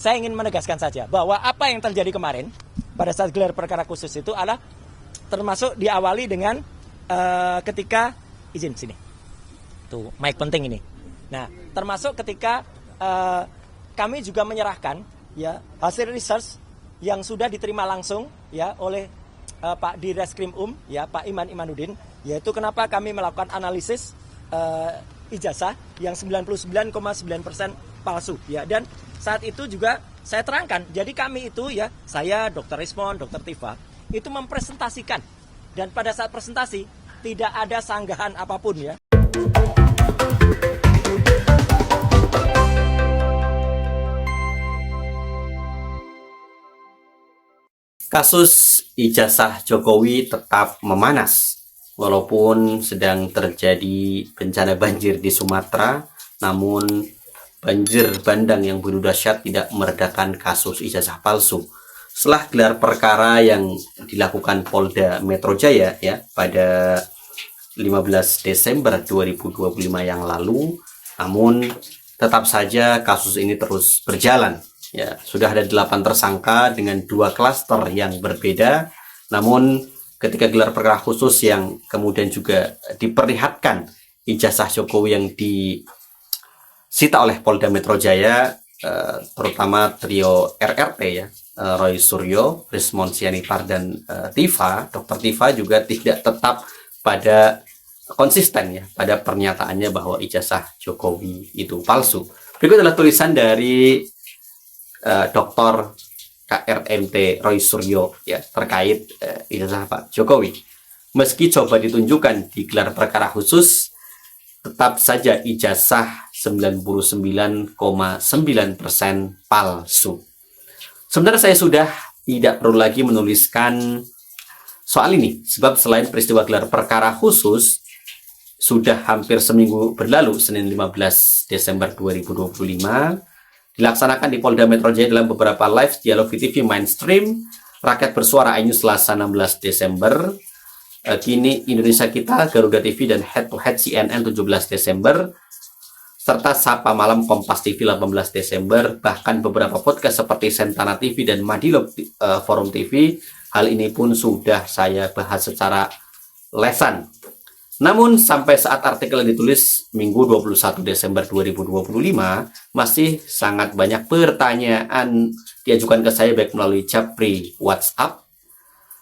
saya ingin menegaskan saja bahwa apa yang terjadi kemarin pada saat gelar perkara khusus itu adalah termasuk diawali dengan ketika izin sini. Tuh, mic penting ini. Nah, termasuk ketika kami juga menyerahkan ya hasil research yang sudah diterima langsung ya oleh Pak Direskrim ya Pak Imanudin, yaitu kenapa kami melakukan analisis ijazah yang 99,9% palsu ya. Dan saat itu juga saya terangkan, jadi kami itu ya, saya, Dr. Rismon, Dr. Tifa itu mempresentasikan, dan pada saat presentasi tidak ada sanggahan apapun ya. Kasus ijazah Jokowi tetap memanas. Walaupun sedang terjadi bencana banjir di Sumatera, namun banjir bandang yang begitu dahsyat tidak meredakan kasus ijazah palsu. Setelah gelar perkara yang dilakukan Polda Metro Jaya ya pada 15 Desember 2025 yang lalu, namun tetap saja kasus ini terus berjalan. Ya, sudah ada 8 tersangka dengan 2 klaster yang berbeda. Namun ketika gelar perkara khusus yang kemudian juga diperlihatkan ijazah Jokowi yang disita oleh Polda Metro Jaya, terutama trio RRT ya, Roy Suryo, Rismon Sianipar, dan Dr. Tifa juga tidak tetap pada konsisten ya pada pernyataannya bahwa ijazah Jokowi itu palsu. Berikut adalah tulisan dari Dr. KRMT Roy Suryo ya terkait ijazah Pak Jokowi. Meski coba ditunjukkan di gelar perkara khusus, tetap saja ijazah 99,9% palsu. Sebenarnya saya sudah tidak perlu lagi menuliskan soal ini, sebab selain peristiwa gelar perkara khusus sudah hampir seminggu berlalu, Senin 15 Desember 2025 dilaksanakan di Polda Metro Jaya dalam beberapa live dialog VTV mainstream, Rakyat Bersuara iNews Selasa 16 Desember, Kini Indonesia Kita, Garuda TV, dan Head to Head CNN 17 Desember, serta Sapa Malam Kompas TV 18 Desember, bahkan beberapa podcast seperti Sentana TV dan Madilog Forum TV. Hal ini pun sudah saya bahas secara lesan. Namun sampai saat artikel yang ditulis Minggu 21 Desember 2025, masih sangat banyak pertanyaan diajukan ke saya baik melalui Japri WhatsApp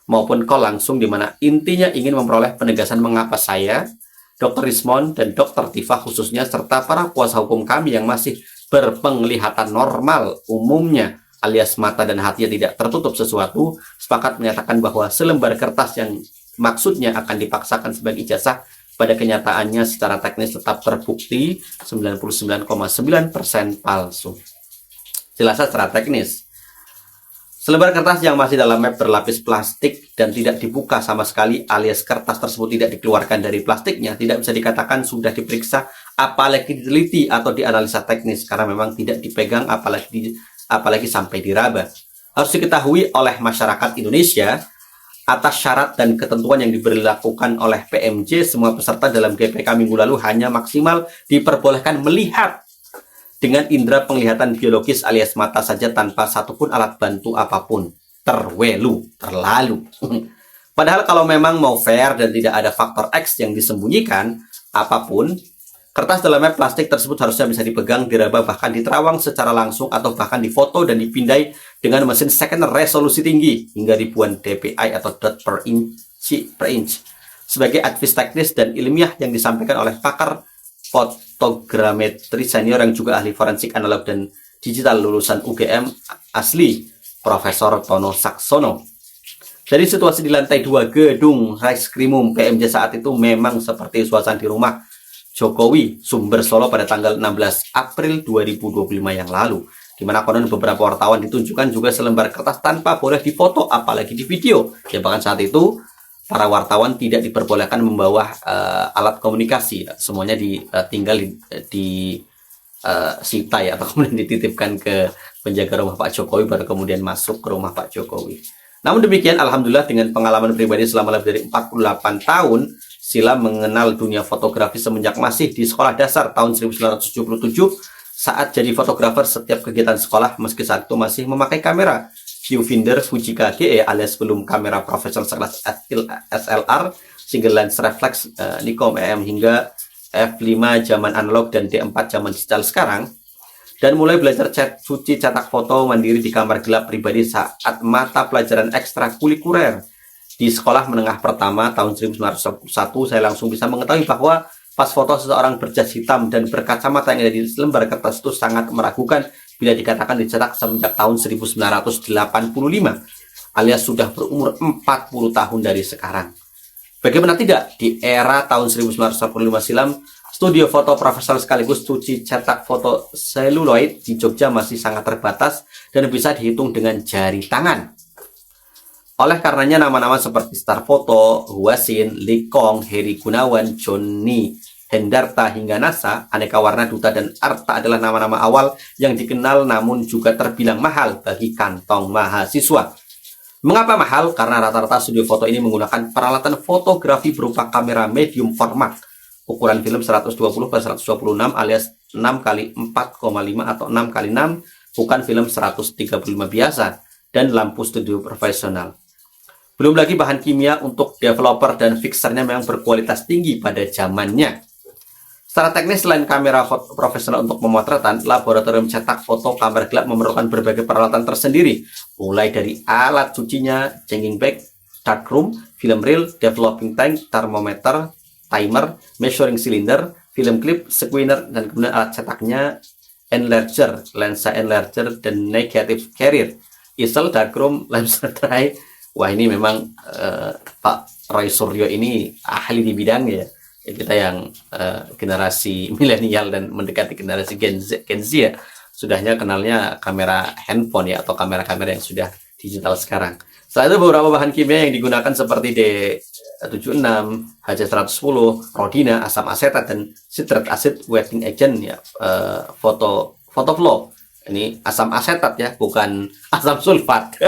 maupun call langsung, di mana intinya ingin memperoleh penegasan mengapa saya, Dr. Rismon, dan Dr. Tifa khususnya, serta para kuasa hukum kami yang masih berpenglihatan normal umumnya alias mata dan hatinya tidak tertutup sesuatu, sepakat menyatakan bahwa selembar kertas yang maksudnya akan dipaksakan sebagai ijazah pada kenyataannya secara teknis tetap terbukti 99,9% palsu. Jelasnya secara teknis, selembar kertas yang masih dalam map berlapis plastik dan tidak dibuka sama sekali alias kertas tersebut tidak dikeluarkan dari plastiknya tidak bisa dikatakan sudah diperiksa, apalagi diteliti atau dianalisa teknis, karena memang tidak dipegang apalagi sampai diraba. Harus diketahui oleh masyarakat Indonesia, atas syarat dan ketentuan yang diberlakukan oleh PMJ, semua peserta dalam GPK minggu lalu hanya maksimal diperbolehkan melihat dengan indera penglihatan biologis alias mata saja tanpa satupun alat bantu apapun. Terlalu. Padahal kalau memang mau fair dan tidak ada faktor X yang disembunyikan apapun, kertas dalam map plastik tersebut harusnya bisa dipegang, diraba, bahkan diterawang secara langsung atau bahkan difoto dan dipindai dengan mesin second resolusi tinggi hingga ribuan dpi atau dot per inch sebagai advice teknis dan ilmiah yang disampaikan oleh pakar fotogrametri senior yang juga ahli forensik analog dan digital lulusan UGM asli, Profesor Tono Saksono. Jadi situasi di lantai 2 gedung Reskrimum PMJ saat itu memang seperti suasana di rumah Jokowi, Sumber Solo pada tanggal 16 April 2025 yang lalu, di mana konon beberapa wartawan ditunjukkan juga selembar kertas tanpa boleh difoto apalagi di video. Ya, bahkan saat itu para wartawan tidak diperbolehkan membawa alat komunikasi, semuanya tinggal di sita ya, atau kemudian dititipkan ke penjaga rumah Pak Jokowi, baru kemudian masuk ke rumah Pak Jokowi. Namun demikian, alhamdulillah dengan pengalaman pribadi selama lebih dari 48 tahun, Sila mengenal dunia fotografi semenjak masih di sekolah dasar tahun 1977 saat jadi fotografer setiap kegiatan sekolah, meski saat itu masih memakai kamera viewfinder Fuji KGE alias belum kamera profesional sekelas SLR, single lens reflex, Nikon EM hingga F5 zaman analog dan D4 zaman digital sekarang, dan mulai belajar cuci cetak foto mandiri di kamar gelap pribadi saat mata pelajaran ekstrakurikuler di sekolah menengah pertama tahun 1991. Saya langsung bisa mengetahui bahwa pas foto seseorang berjas hitam dan berkacamata yang ada di lembar kertas itu sangat meragukan bila dikatakan dicetak semenjak tahun 1985, alias sudah berumur 40 tahun dari sekarang. Bagaimana tidak, di era tahun 1945 silam, studio foto profesional sekaligus cuci cetak foto seluloid di Jogja masih sangat terbatas dan bisa dihitung dengan jari tangan. Oleh karenanya nama-nama seperti Star Foto, Huasin, Likong, Heri Gunawan, Johnny Hendarta hingga NASA, Aneka Warna, Duta, dan Arta adalah nama-nama awal yang dikenal namun juga terbilang mahal bagi kantong mahasiswa. Mengapa mahal? Karena rata-rata studio foto ini menggunakan peralatan fotografi berupa kamera medium format ukuran film 120x126 alias 6x4,5 atau 6x6, bukan film 135 biasa, dan lampu studio profesional. Belum lagi bahan kimia untuk developer dan fixernya memang berkualitas tinggi pada zamannya. Secara teknis, selain kamera foto profesional untuk pemotretan, laboratorium cetak foto kamera gelap memerlukan berbagai peralatan tersendiri, mulai dari alat cucinya, changing bag, darkroom, film reel, developing tank, thermometer, timer, measuring cylinder, film clip, squeezer, dan kemudian alat cetaknya, enlarger, lensa enlarger, dan negative carrier, easel, darkroom, lens tray. Wah, ini memang Pak Roy Suryo ini ahli di bidangnya ya. Kita yang generasi milenial dan mendekati generasi Gen Z ya, sudahnya kenalnya kamera handphone ya, atau kamera-kamera yang sudah digital sekarang. Setelah itu beberapa bahan kimia yang digunakan seperti D76, HC110, rodina, asam asetat, dan citric acid wetting agent ya, foto flow. Ini asam asetat ya, bukan asam sulfat.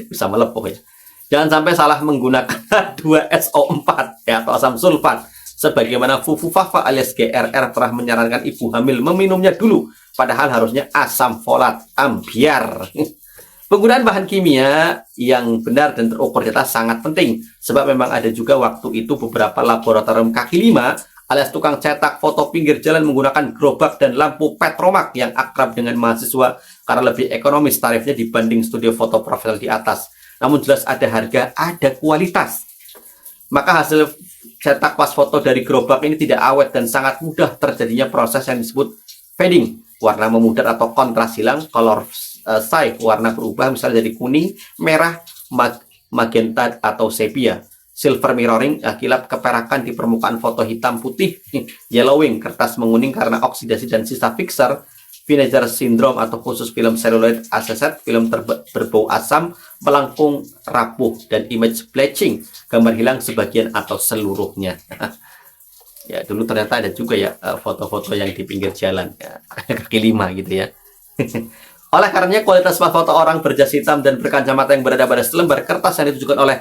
Bisa melepuh ya. Jangan sampai salah menggunakan 2SO4 ya, atau asam sulfat. Sebagaimana Fufu Fafa alias GRR telah menyarankan ibu hamil meminumnya dulu, padahal harusnya asam folat ambiar. Penggunaan bahan kimia yang benar dan terukur data sangat penting, sebab memang ada juga waktu itu beberapa laboratorium kaki lima alias tukang cetak foto pinggir jalan menggunakan gerobak dan lampu petromak yang akrab dengan mahasiswa karena lebih ekonomis tarifnya dibanding studio foto profesional di atas. Namun jelas ada harga, ada kualitas. Maka hasil cetak pas foto dari gerobak ini tidak awet dan sangat mudah terjadinya proses yang disebut fading. Warna memudar atau kontras hilang, color side, warna berubah misalnya jadi kuning, merah, magenta atau sepia. Silver mirroring, kilap keperakan di permukaan foto hitam putih. Yellowing, kertas menguning karena oksidasi dan sisa fixer. Vinegar syndrome atau khusus film celluloid aseset, film berbau asam, melengkung, rapuh, dan image bleaching, gambar hilang sebagian atau seluruhnya. Ya, dulu ternyata ada juga ya foto-foto yang di pinggir jalan, ya, kaki lima gitu ya. Oleh karenanya kualitas foto orang berjas hitam dan berkacamata yang berada pada selembar kertas yang ditujukan oleh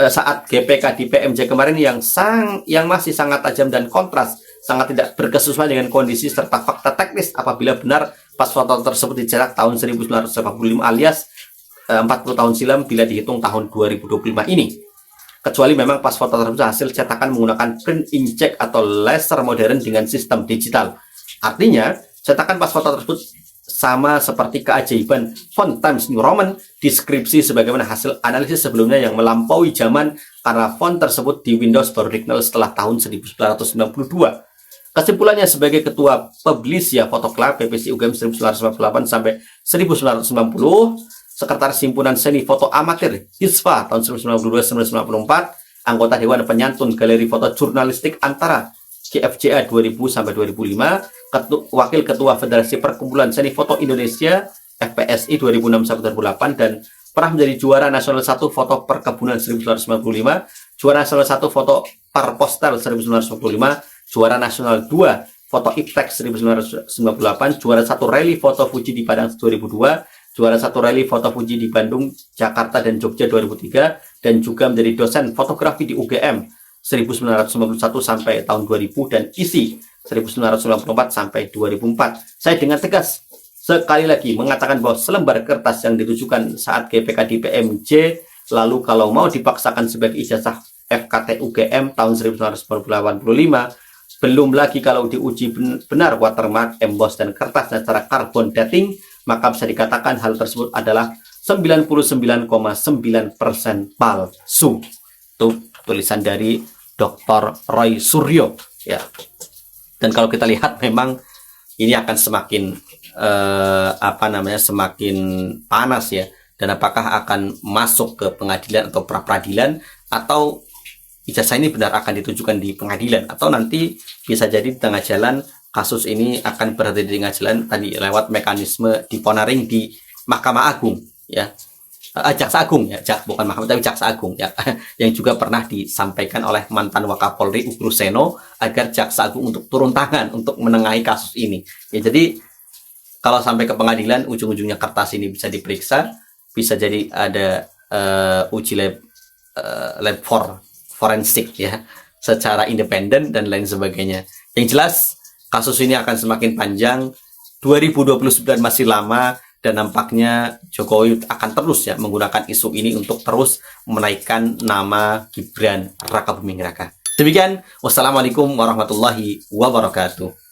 saat GPK di PMJ kemarin yang masih sangat tajam dan kontras, sangat tidak berkesesuaian dengan kondisi serta fakta teknis apabila benar pas foto tersebut dicetak tahun 1985 alias 40 tahun silam bila dihitung tahun 2025 ini. Kecuali memang pas foto tersebut hasil cetakan menggunakan print inkjet atau laser modern dengan sistem digital. Artinya, cetakan pas foto tersebut sama seperti keajaiban font Times New Roman, deskripsi sebagaimana hasil analisis sebelumnya yang melampaui zaman karena font tersebut di Windows baru dikenal setelah tahun 1992. Kesimpulannya, sebagai ketua Publisia Foto Club PPC UGM 1998 sampai 1990, Sekretaris Himpunan Seni Foto Amatir HISFA tahun 1992-1994, anggota Dewan Penyantun Galeri Foto Jurnalistik Antara GFJA 2000 sampai 2005, Wakil Ketua Federasi Perkumpulan Seni Foto Indonesia FPSI 2006 sampai 2008, dan pernah menjadi juara nasional 1 foto perkebunan 1995, juara nasional 1 foto perpostal 1995, juara nasional 2 foto Iptek 1998, juara 1 rally foto Fuji di Padang 2002, juara 1 rally foto Fuji di Bandung, Jakarta, dan Jogja 2003, dan juga menjadi dosen fotografi di UGM 1991 sampai tahun 2000 dan isi 1994 sampai 2004. Saya dengan tegas sekali lagi mengatakan bahwa selembar kertas yang ditujukan saat GPK di PMJ, lalu kalau mau dipaksakan sebagai ijazah FKT UGM tahun 1985, belum lagi kalau diuji benar watermark, emboss, dan kertasnya secara carbon dating, maka bisa dikatakan hal tersebut adalah 99,9% palsu. Itu tulisan dari Dr. Roy Suryo ya. Dan kalau kita lihat memang ini akan semakin semakin panas ya. Dan apakah akan masuk ke pengadilan atau pra peradilan, atau ijazah ini benar akan ditujukan di pengadilan, atau nanti bisa jadi di tengah jalan kasus ini akan berhenti di tengah jalan tadi lewat mekanisme diponaring di Mahkamah Agung ya. Jaksa Agung ya, bukan Mahkamah tapi Jaksa Agung ya, yang juga pernah disampaikan oleh mantan Wakapolri Ugruseno agar Jaksa Agung untuk turun tangan untuk menengahi kasus ini. Ya, jadi kalau sampai ke pengadilan ujung-ujungnya kertas ini bisa diperiksa, bisa jadi ada uji lab forensik ya, secara independen dan lain sebagainya. Yang jelas kasus ini akan semakin panjang. 2029 masih lama. Dan nampaknya Jokowi akan terus ya menggunakan isu ini untuk terus menaikkan nama Gibran Rakabuming Raka. Demikian, wassalamualaikum warahmatullahi wabarakatuh.